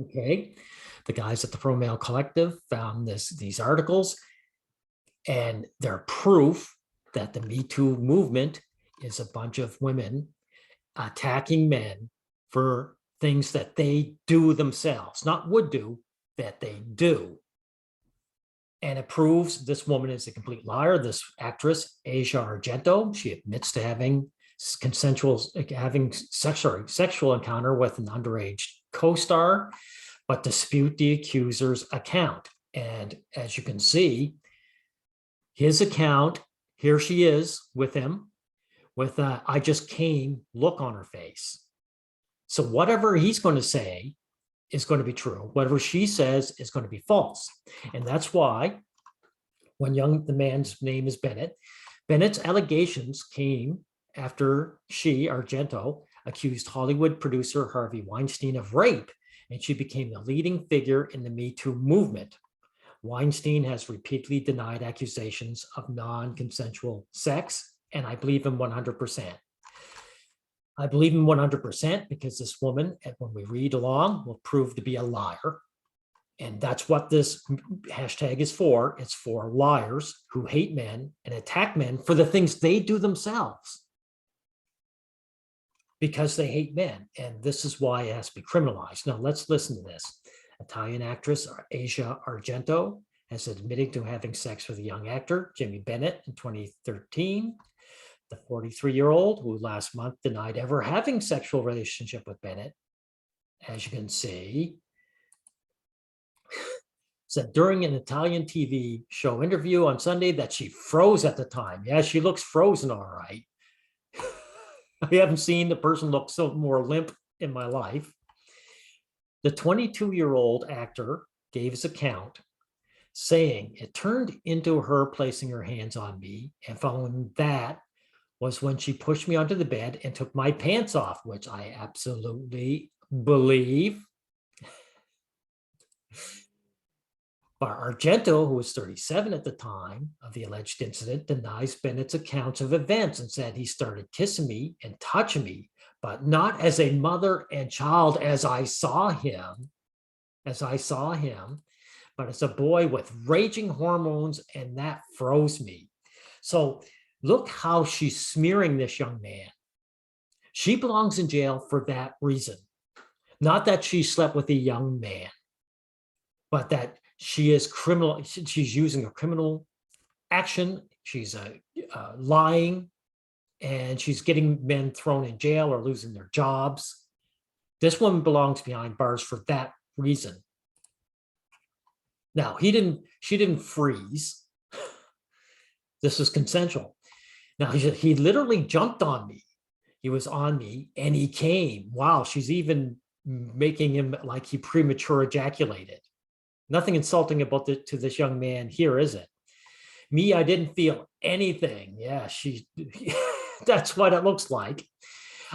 Okay. The guys at the Pro Male Collective found these articles, and they're proof that the Me Too movement is a bunch of women attacking men for things that they do themselves, not would do, that they do. And it proves this woman is a complete liar. This actress, Asia Argento, she admits to having sexual encounter with an underage co-star, but dispute the accuser's account. And as you can see, his account, here she is with him, with a "I just came" look on her face. So whatever he's going to say is going to be true. Whatever she says is going to be false. And that's why when the man's name is Bennett, Bennett's allegations came after she, Argento, accused Hollywood producer Harvey Weinstein of rape, and she became the leading figure in the Me Too movement. Weinstein has repeatedly denied accusations of non-consensual sex, and I believe him 100%. I believe him 100% because this woman, when we read along, will prove to be a liar. And that's what this hashtag is for. It's for liars who hate men and attack men for the things they do themselves because they hate men. And this is why it has to be criminalized. Now, let's listen to this. Italian actress Asia Argento has admitted to having sex with a young actor, Jimmy Bennett, in 2013. The 43-year-old, who last month denied ever having sexual relationship with Bennett, as you can see, said during an Italian TV show interview on Sunday that she froze at the time. Yeah, she looks frozen, all right. I haven't seen the person look so more limp in my life. The 22-year-old actor gave his account, saying it turned into her placing her hands on me, and following that was when she pushed me onto the bed and took my pants off, which I absolutely believe. But Argento, who was 37 at the time of the alleged incident, denies Bennett's accounts of events and said he started kissing me and touching me, but not as a mother and child as I saw him, but as a boy with raging hormones, and that froze me. So look how she's smearing this young man. She belongs in jail for that reason. Not that she slept with a young man, but that she is criminal. She's using a criminal action. She's lying, and she's getting men thrown in jail or losing their jobs. This woman belongs behind bars for that reason. Now, she didn't freeze. This was consensual. Now, he literally jumped on me. He was on me and he came. Wow, she's even making him like he premature ejaculated. Nothing insulting about to this young man here, is it? Me, I didn't feel anything. Yeah, that's what it looks like.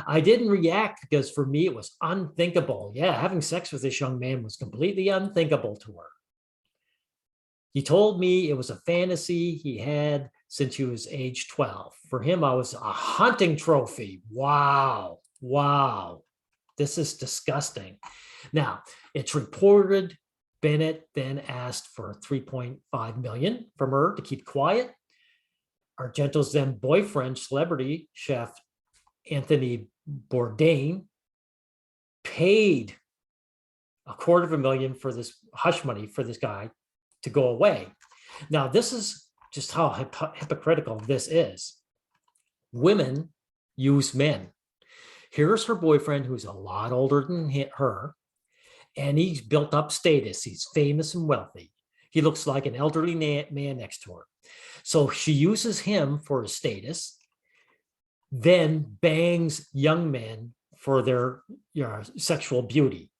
I didn't react because for me, it was unthinkable. Yeah, having sex with this young man was completely unthinkable to her. He told me it was a fantasy he had since he was age 12. For him, I was a hunting trophy. Wow. Wow. This is disgusting. Now, it's reported Bennett then asked for $3.5 million from her to keep quiet. Argento's then boyfriend, celebrity chef Anthony Bourdain, paid $250,000 for this hush money for this guy to go away. Now, this is just how hypocritical this is. Women use men. Here's her boyfriend, who's a lot older than her, and he's built up status. He's famous and wealthy. He looks like an elderly man next to her. So she uses him for his status, then bangs young men for their sexual beauty.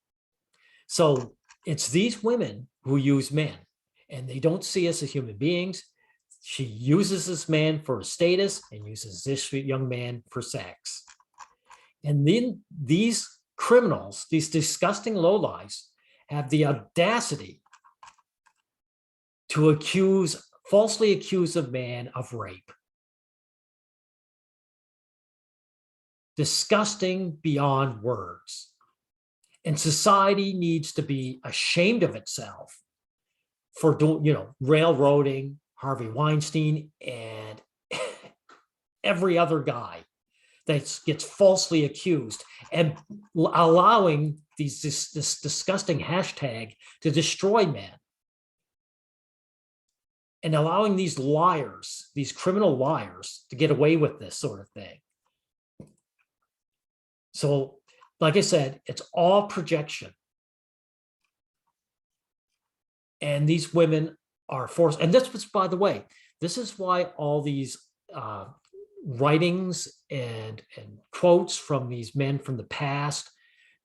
So it's these women who use men, and they don't see us as human beings. She uses this man for his status and uses this young man for sex. And then these criminals, these disgusting lowlifes, have the audacity to falsely accuse a man of rape. Disgusting beyond words. And society needs to be ashamed of itself for doing, railroading Harvey Weinstein and every other guy that gets falsely accused and allowing this disgusting hashtag to destroy men and allowing these liars, these criminal liars, to get away with this sort of thing. So, like I said, it's all projection. And these women are forced. And this was, by the way, this is why all these writings and quotes from these men from the past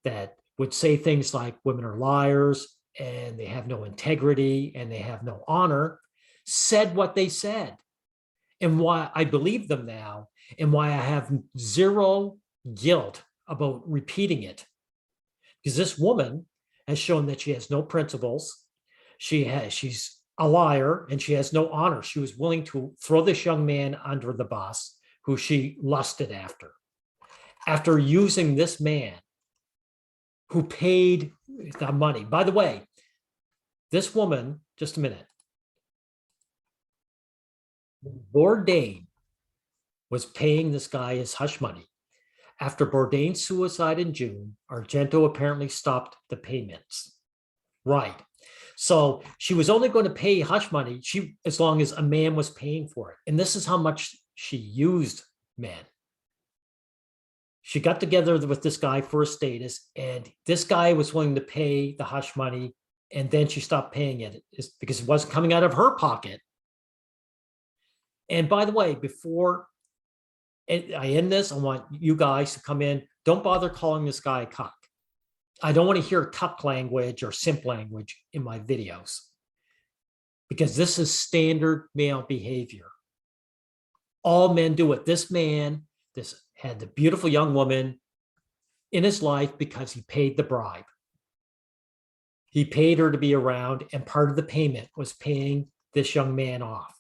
that would say things like women are liars and they have no integrity and they have no honor said what they said, and why I believe them now, and why I have zero guilt about repeating it. Because this woman has shown that she has no principles. She's a liar and she has no honor. She was willing to throw this young man under the bus who she lusted after using this man who paid the money. By the way, this woman, just a minute, Bourdain was paying this guy his hush money. After Bourdain's suicide in June, Argento apparently stopped the payments. Right. So she was only going to pay hush money as long as a man was paying for it. And this is how much she used men. She got together with this guy for a status, and this guy was willing to pay the hush money, and then she stopped paying it because it wasn't coming out of her pocket. And by the way, before I end this, I want you guys to come in. Don't bother calling this guy a cuck. I don't want to hear cuck language or simp language in my videos, because this is standard male behavior. All men do it. This man, had the beautiful young woman in his life because he paid the bribe. He paid her to be around, and part of the payment was paying this young man off.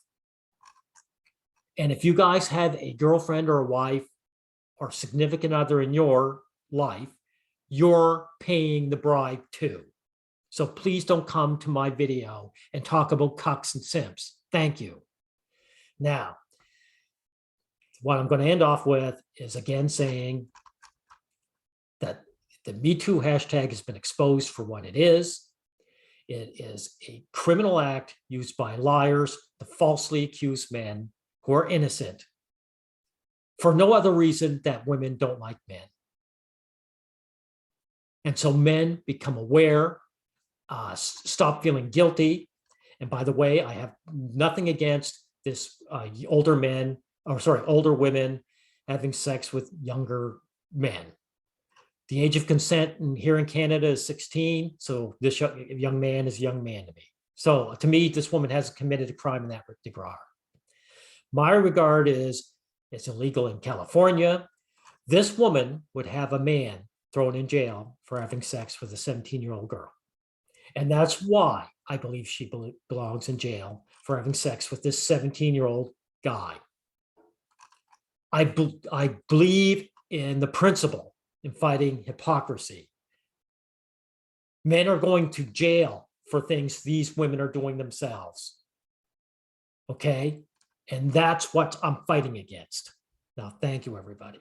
And if you guys have a girlfriend or a wife or significant other in your life, you're paying the bribe too. So please don't come to my video and talk about cucks and simps. Thank you. Now, what I'm going to end off with is again saying that the MeToo hashtag has been exposed for what it is. It is a criminal act used by liars to falsely accuse men who are innocent for no other reason that women don't like men. And so men become aware, stop feeling guilty. And by the way, I have nothing against this older women having sex with younger men. The age of consent here in Canada is 16. So this young man is a young man to me. So to me, this woman hasn't committed a crime in that regard. My regard is it's illegal in California. This woman would have a man thrown in jail for having sex with a 17-year-old girl. And that's why I believe she belongs in jail for having sex with this 17-year-old guy. I believe in the principle in fighting hypocrisy. Men are going to jail for things these women are doing themselves. Okay? And that's what I'm fighting against. Now, thank you, everybody.